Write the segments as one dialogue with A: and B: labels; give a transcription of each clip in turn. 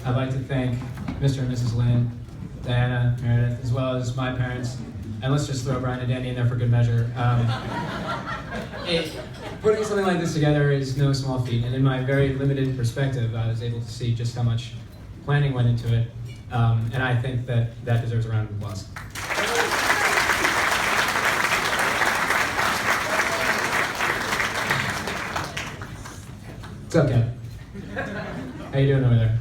A: I'd like to thank Mr. and Mrs. Lynn, Diana, Meredith, as well as my parents. And let's just throw Brian and Danny in there for good measure. Putting something like this together is no small feat, and in my very limited perspective, I was able to see just how much planning went into it, and I think that deserves a round of applause. What's up, Kev? How you doing over there?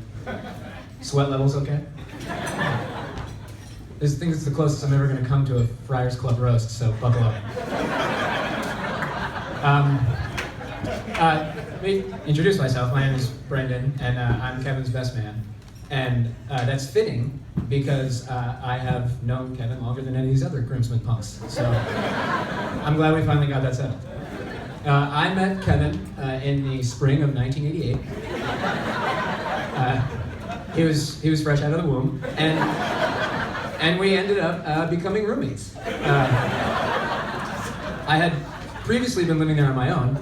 A: Sweat levels okay? I think it's the closest I'm ever going to come to a Friars Club roast, so buckle up. Let me introduce myself. My name is Brendan, and I'm Kevin's best man. And that's fitting because I have known Kevin longer than any of these other groomsmen punks. So I'm glad we finally got that settled. I met Kevin in the spring of 1988. He was fresh out of the womb, and we ended up becoming roommates. I had previously been living there on my own.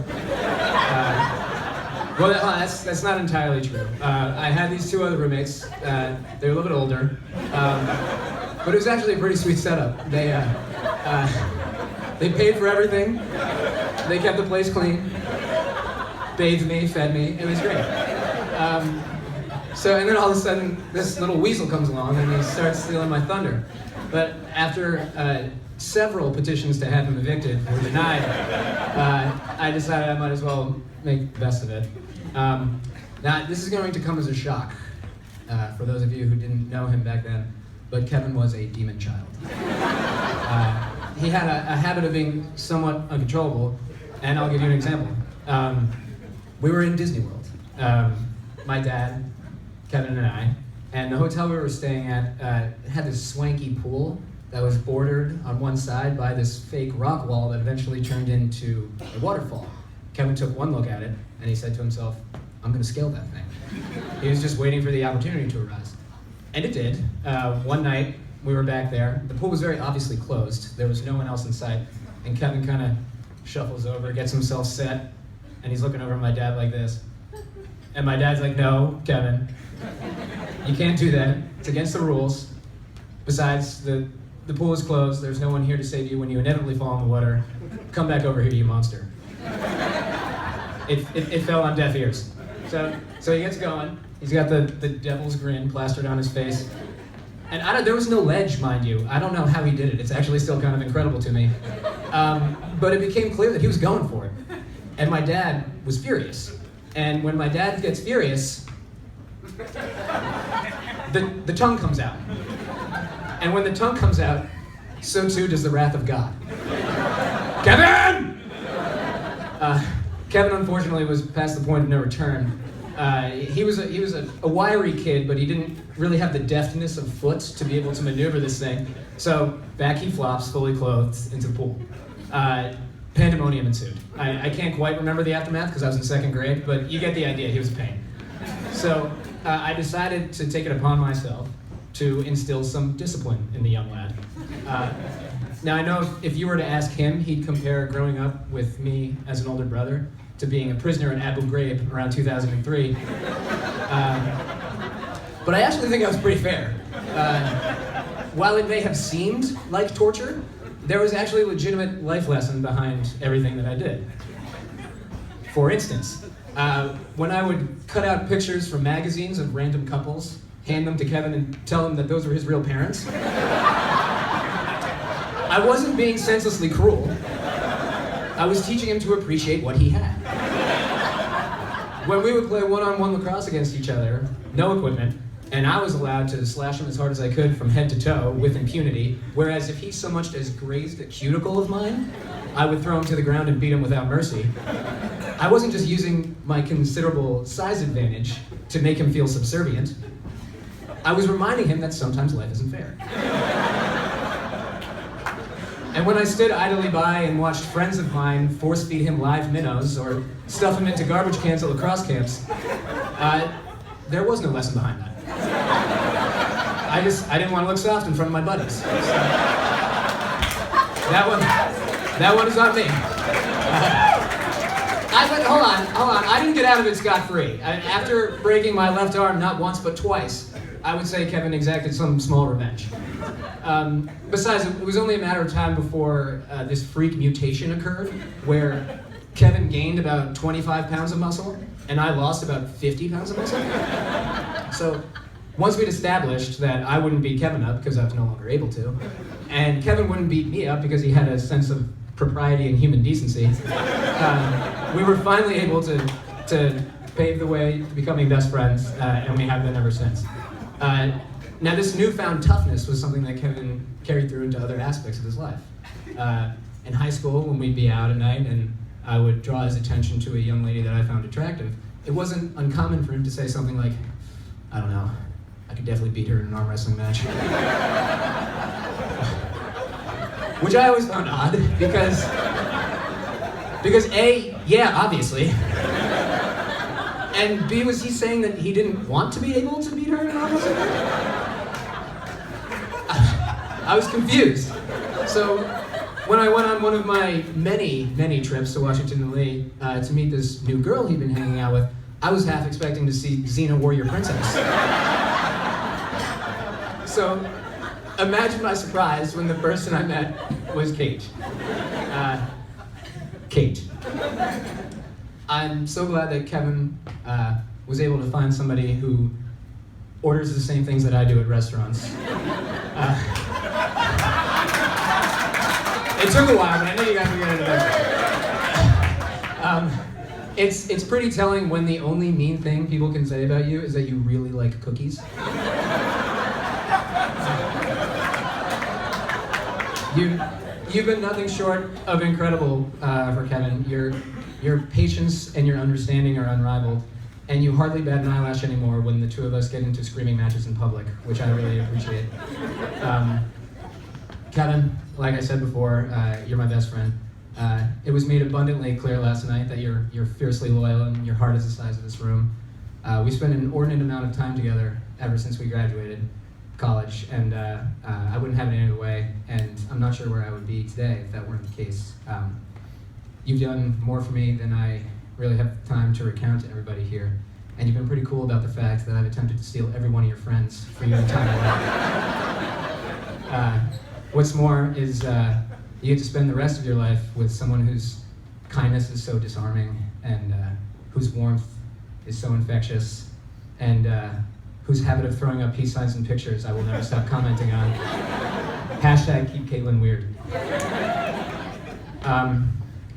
A: Well, that's not entirely true. I had these two other roommates. They were a little bit older, but it was actually a pretty sweet setup. They paid for everything. They kept the place clean, bathed me, fed me. It was great. And then all of a sudden, this little weasel comes along and he starts stealing my thunder. But after several petitions to have him evicted were denied, I decided I might as well make the best of it. Now, this is going to come as a shock for those of you who didn't know him back then, but Kevin was a demon child. He had a habit of being somewhat uncontrollable, and I'll give you an example. We were in Disney World, my dad, Kevin, and I, and the hotel we were staying at had this swanky pool that was bordered on one side by this fake rock wall that eventually turned into a waterfall. Kevin took one look at it, and he said to himself, I'm gonna scale that thing. He was just waiting for the opportunity to arise. And it did. One night, we were back there. The pool was very obviously closed. There was no one else in sight. And Kevin kind of shuffles over, gets himself set, and he's looking over at my dad like this. And my dad's like, no, Kevin, you can't do that. It's against the rules. Besides, the pool is closed. There's no one here to save you when you inevitably fall in the water. Come back over here, you monster. It fell on deaf ears. So he gets going. He's got the devil's grin plastered on his face. And there was no ledge, mind you. I don't know how he did it. It's actually still kind of incredible to me. But it became clear that he was going for it. And my dad was furious. And when my dad gets furious, the tongue comes out. And when the tongue comes out, so too does the wrath of God. Kevin! Kevin, unfortunately, was past the point of no return. He was a wiry kid, but he didn't really have the deftness of foot to be able to maneuver this thing. So back he flops, fully clothed, into the pool. Pandemonium ensued. I can't quite remember the aftermath because I was in second grade, but you get the idea. He was a pain. So I decided to take it upon myself to instill some discipline in the young lad. Now, I know if you were to ask him, he'd compare growing up with me as an older brother to being a prisoner in Abu Ghraib around 2003. But I actually think I was pretty fair. While it may have seemed like torture, there was actually a legitimate life lesson behind everything that I did. For instance, when I would cut out pictures from magazines of random couples, hand them to Kevin and tell him that those were his real parents, I wasn't being senselessly cruel. I was teaching him to appreciate what he had. When we would play one-on-one lacrosse against each other, no equipment, and I was allowed to slash him as hard as I could from head to toe with impunity, whereas if he so much as grazed a cuticle of mine, I would throw him to the ground and beat him without mercy. I wasn't just using my considerable size advantage to make him feel subservient. I was reminding him that sometimes life isn't fair. And when I stood idly by and watched friends of mine force-feed him live minnows or stuff him into garbage cans at lacrosse camps, there was no lesson behind that. I didn't want to look soft in front of my buddies. So, that one is on me. Hold on. I didn't get out of it scot-free. After breaking my left arm not once but twice, I would say Kevin exacted some small revenge. Besides, it was only a matter of time before this freak mutation occurred, where Kevin gained about 25 pounds of muscle, and I lost about 50 pounds of muscle. So once we'd established that I wouldn't beat Kevin up because I was no longer able to, and Kevin wouldn't beat me up because he had a sense of propriety and human decency, we were finally able to pave the way to becoming best friends, and we have been ever since. Now, this newfound toughness was something that Kevin carried through into other aspects of his life. In high school, when we'd be out at night and I would draw his attention to a young lady that I found attractive, it wasn't uncommon for him to say something like, I don't know, I could definitely beat her in an arm wrestling match. Which I always found odd, because A, yeah, obviously. And B, was he saying that he didn't want to be able to beat her in an arm wrestling match? I was confused. So when I went on one of my many trips to Washington and Lee to meet this new girl he'd been hanging out with, I was half expecting to see Xena Warrior Princess. So imagine my surprise when the person I met was Kate. Kate. I'm so glad that Kevin was able to find somebody who orders the same things that I do at restaurants. It took a while, but I know you guys were getting into this. It's pretty telling when the only mean thing people can say about you is that you really like cookies. You've been nothing short of incredible for Kevin. Your patience and your understanding are unrivaled, and you hardly bat an eyelash anymore when the two of us get into screaming matches in public, which I really appreciate. Kevin, like I said before, you're my best friend. It was made abundantly clear last night that you're fiercely loyal and your heart is the size of this room. We spent an inordinate amount of time together ever since we graduated college, and I wouldn't have it any other way, and I'm not sure where I would be today if that weren't the case. You've done more for me than I really have time to recount to everybody here, and you've been pretty cool about the fact that I've attempted to steal every one of your friends for your entire life. What's more is you get to spend the rest of your life with someone whose kindness is so disarming, and whose warmth is so infectious, and whose habit of throwing up peace signs and pictures I will never stop commenting on. Hashtag keep Caitlin weird.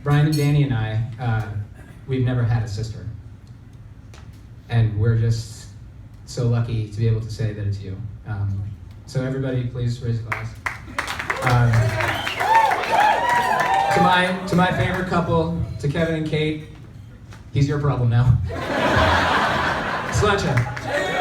A: Brian and Danny and I, we've never had a sister. And we're just so lucky to be able to say that it's you. So everybody, please raise a glass. To my favorite couple, to Kevin and Kate, he's your problem now. Sláinte.